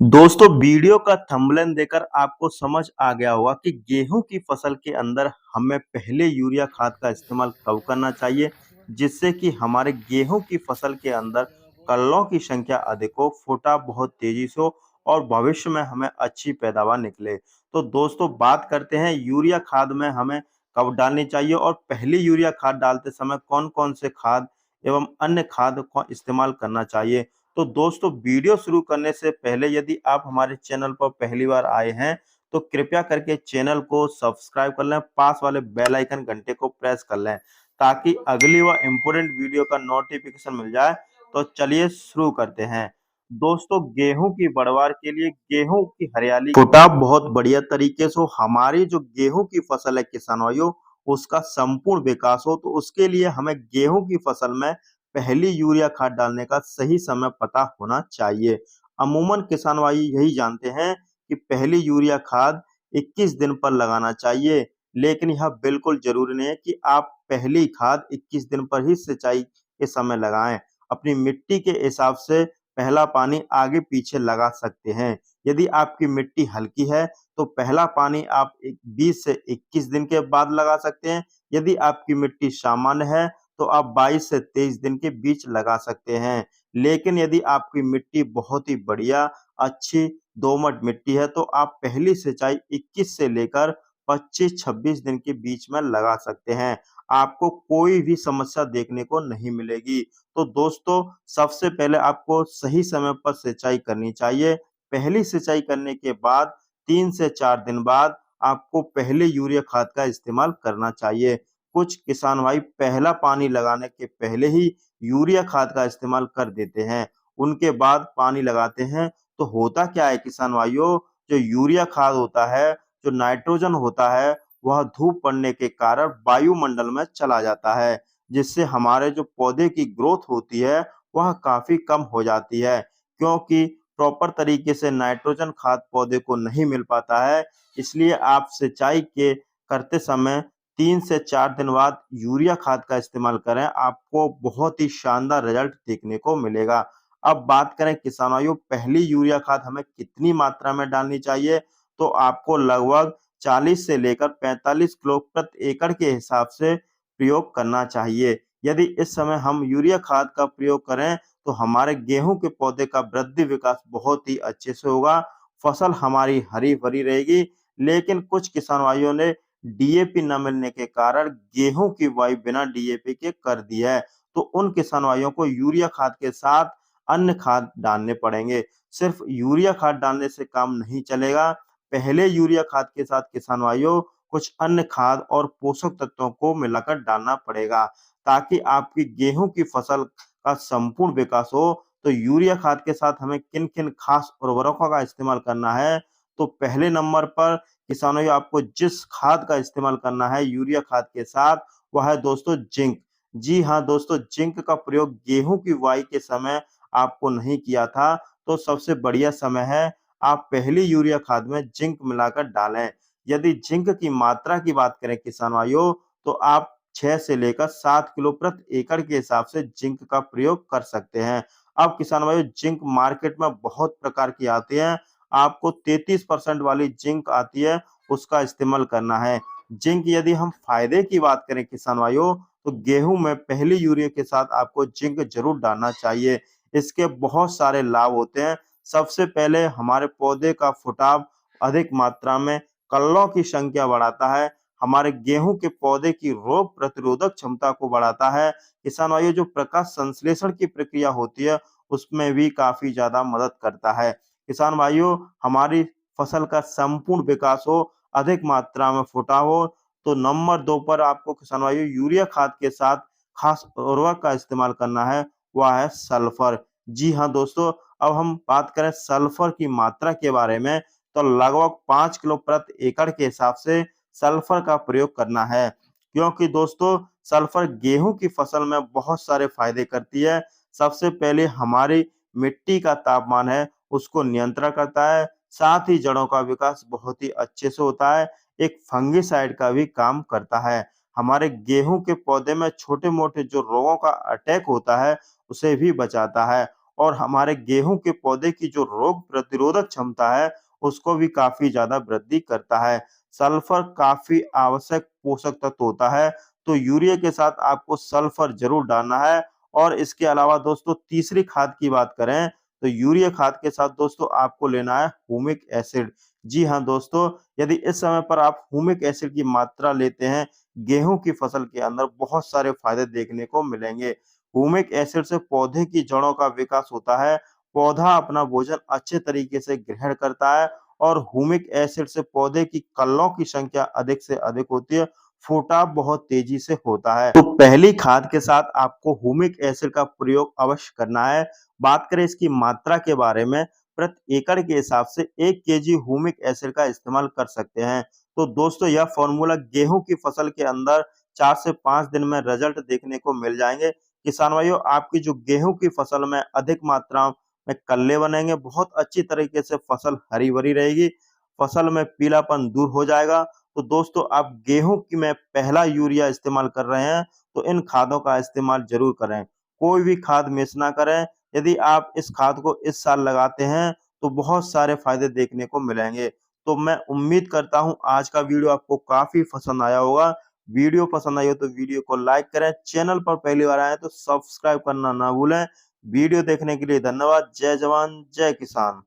दोस्तों वीडियो का थंबनेल देखकर आपको समझ आ गया होगा कि गेहूं की फसल के अंदर हमें पहले यूरिया खाद का इस्तेमाल कब करना चाहिए, जिससे कि हमारे गेहूं की फसल के अंदर कल्लों की संख्या अधिक हो, फूटा बहुत तेजी से हो और भविष्य में हमें अच्छी पैदावार निकले। तो दोस्तों बात करते हैं यूरिया खाद में हमें कब डालनी चाहिए और पहली यूरिया खाद डालते समय कौन कौन से खाद एवं अन्य खाद का इस्तेमाल करना चाहिए। तो दोस्तों वीडियो शुरू करने से पहले यदि आप हमारे चैनल पर पहली बार आए हैं तो कृपया करके चैनल को सब्सक्राइब कर लें, पास वाले बेल आइकन घंटे को प्रेस कर लें ताकि अगली व इम्पोर्टेंट वीडियो का नोटिफिकेशन मिल जाए। तो चलिए शुरू करते हैं। दोस्तों गेहूं की बढ़वार के लिए गेहूं की हरियाली फुटाव बहुत बढ़िया तरीके से हो, हमारी जो गेहूं की फसल है किसान भाइयों उसका संपूर्ण विकास हो, तो उसके लिए हमें गेहूं की फसल में पहली यूरिया खाद डालने का सही समय पता होना चाहिए। अमूमन किसान भाई यही जानते हैं कि पहली यूरिया खाद 21 दिन पर लगाना चाहिए, लेकिन यह बिल्कुल जरूरी नहीं है कि आप पहली खाद 21 दिन पर ही सिंचाई के समय लगाएं। अपनी मिट्टी के हिसाब से पहला पानी आगे पीछे लगा सकते हैं। यदि आपकी मिट्टी हल्की है तो पहला पानी आप 20 से 21 दिन के बाद लगा सकते हैं। यदि आपकी मिट्टी सामान्य है तो आप 22 से 23 दिन के बीच लगा सकते हैं। लेकिन यदि आपकी मिट्टी बहुत ही बढ़िया, अच्छी दोमट मिट्टी है तो आप पहली सिंचाई 21 से लेकर 25-26 दिन के बीच में लगा सकते हैं। आपको कोई भी समस्या देखने को नहीं मिलेगी। तो दोस्तों सबसे पहले आपको सही समय पर सिंचाई करनी चाहिए। पहली सिंचाई करने के बाद 3 से 4 दिन बाद आपको पहले यूरिया खाद का इस्तेमाल करना चाहिए। कुछ किसान भाई पहला पानी लगाने के पहले ही यूरिया खाद का इस्तेमाल कर देते हैं, उनके बाद पानी लगाते हैं। तो होता क्या है किसान भाइयों, जो यूरिया खाद होता है, जो नाइट्रोजन होता है, वह धूप पड़ने के कारण वायुमंडल में चला जाता है, जिससे हमारे जो पौधे की ग्रोथ होती है वह काफी कम हो जाती है, क्योंकि प्रॉपर तरीके से नाइट्रोजन खाद पौधे को नहीं मिल पाता है। इसलिए आप सिंचाई के करते समय 3 से 4 दिन बाद यूरिया खाद का इस्तेमाल करें, आपको बहुत ही शानदार रिजल्ट देखने को मिलेगा। अब बात करें किसान भाइयों पहली यूरिया खाद हमें कितनी मात्रा में डालनी चाहिए, तो आपको लगभग 40 से लेकर 45 किलो प्रति एकड़ के हिसाब से प्रयोग करना चाहिए। यदि इस समय हम यूरिया खाद का प्रयोग करें तो हमारे गेहूं के पौधे का वृद्धि विकास बहुत ही अच्छे से होगा, फसल हमारी हरी-भरी रहेगी। लेकिन कुछ किसान भाइयों ने डीएपी न मिलने के कारण गेहूं की बुआई बिना डीएपी के कर दी है, तो उन किसान भाइयों को यूरिया खाद के साथ अन्य खाद डालने पड़ेंगे। सिर्फ यूरिया खाद डालने से काम नहीं चलेगा, पहले यूरिया खाद के साथ किसान भाइयों कुछ अन्य खाद और पोषक तत्वों को मिलाकर डालना पड़ेगा, ताकि आपकी गेहूं की फसल का संपूर्ण विकास हो। तो यूरिया खाद के साथ हमें किन किन खास उर्वरकों का इस्तेमाल करना है, तो पहले नंबर पर किसानों ये आपको जिस खाद का इस्तेमाल करना है यूरिया खाद के साथ, वह है दोस्तों जिंक। जी हाँ दोस्तों, जिंक का प्रयोग गेहूं की बुआई के समय आपको नहीं किया था, तो सबसे बढ़िया समय है आप पहली यूरिया खाद में जिंक मिलाकर डालें। यदि जिंक की मात्रा की बात करें किसान भाइयों, तो आप 6 से लेकर 7 किलो प्रति एकड़ के हिसाब से जिंक का प्रयोग कर सकते हैं। अब किसान भाइयों जिंक मार्केट में बहुत प्रकार की आती है, आपको 33% वाली जिंक आती है, उसका इस्तेमाल करना है। जिंक यदि हम फायदे की बात करें किसान भाइयों, तो गेहूं में पहली यूरिया के साथ आपको जिंक जरूर डालना चाहिए। इसके बहुत सारे लाभ होते हैं। सबसे पहले हमारे पौधे का फुटाव अधिक मात्रा में, कल्लों की संख्या बढ़ाता है, हमारे गेहूं के पौधे की रोग प्रतिरोधक क्षमता को बढ़ाता है। किसान भाइयों जो प्रकाश संश्लेषण की प्रक्रिया होती है उसमें भी काफी ज्यादा मदद करता है। किसान भाइयों हमारी फसल का संपूर्ण विकास हो, अधिक मात्रा में फुटाव हो, तो नंबर 2 पर आपको किसान भाइयों यूरिया खाद के साथ खास उर्वरक का इस्तेमाल करना है, वह है सल्फर। जी हाँ दोस्तों, अब हम बात करें सल्फर की मात्रा के बारे में, तो लगभग 5 किलो प्रति एकड़ के हिसाब से सल्फर का प्रयोग करना है, क्योंकि दोस्तों सल्फर गेहूं की फसल में बहुत सारे फायदे करती है। सबसे पहले हमारी मिट्टी का तापमान है उसको नियंत्रण करता है, साथ ही जड़ों का विकास बहुत ही अच्छे से होता है, एक फंगिसाइड का भी काम करता है। हमारे गेहूं के पौधे में छोटे-मोटे जो रोगों का अटैक होता है, उसे भी बचाता है और हमारे गेहूं के पौधे की जो रोग प्रतिरोधक क्षमता है उसको भी काफी ज्यादा वृद्धि करता है। सल्फर काफी आवश्यक पोषक तत्व होता है, तो यूरिया के साथ आपको सल्फर जरूर डालना है। और इसके अलावा दोस्तों तीसरी खाद की बात करें तो यूरिया खाद के साथ दोस्तों आपको लेना है ह्यूमिक एसिड। जी हाँ दोस्तों, यदि इस समय पर आप ह्यूमिक एसिड की मात्रा लेते हैं, गेहूं की फसल के अंदर बहुत सारे फायदे देखने को मिलेंगे। ह्यूमिक एसिड से पौधे की जड़ों का विकास होता है, पौधा अपना भोजन अच्छे तरीके से ग्रहण करता है और ह्यूमिक एसिड से पौधे की कल्लों की संख्या अधिक से अधिक होती है, फुटाव बहुत तेजी से होता है। तो पहली खाद के साथ आपको ह्यूमिक एसिड का प्रयोग अवश्य करना है। बात करें इसकी मात्रा के बारे में, प्रति एकड़ के हिसाब से 1 केजी ह्यूमिक एसिड का इस्तेमाल कर सकते हैं। तो दोस्तों यह फॉर्मूला गेहूं की फसल के अंदर 4 से 5 दिन में रिजल्ट देखने को मिल जाएंगे। किसान भाइयों, आपकी जो गेहूं की फसल में अधिक मात्रा में कल्ले बनेंगे, बहुत अच्छी तरीके से फसल हरी भरी रहेगी, फसल में पीलापन दूर हो जाएगा। तो दोस्तों आप गेहूं की में पहला यूरिया इस्तेमाल कर रहे हैं तो इन खादों का इस्तेमाल जरूर करें, कोई भी खाद मिस ना करें। यदि आप इस खाद को इस साल लगाते हैं तो बहुत सारे फायदे देखने को मिलेंगे। तो मैं उम्मीद करता हूं आज का वीडियो आपको काफी पसंद आया होगा। वीडियो पसंद आई हो तो वीडियो को लाइक करें, चैनल पर पहली बार आए तो सब्सक्राइब करना ना भूलें। वीडियो देखने के लिए धन्यवाद। जय जवान जय किसान।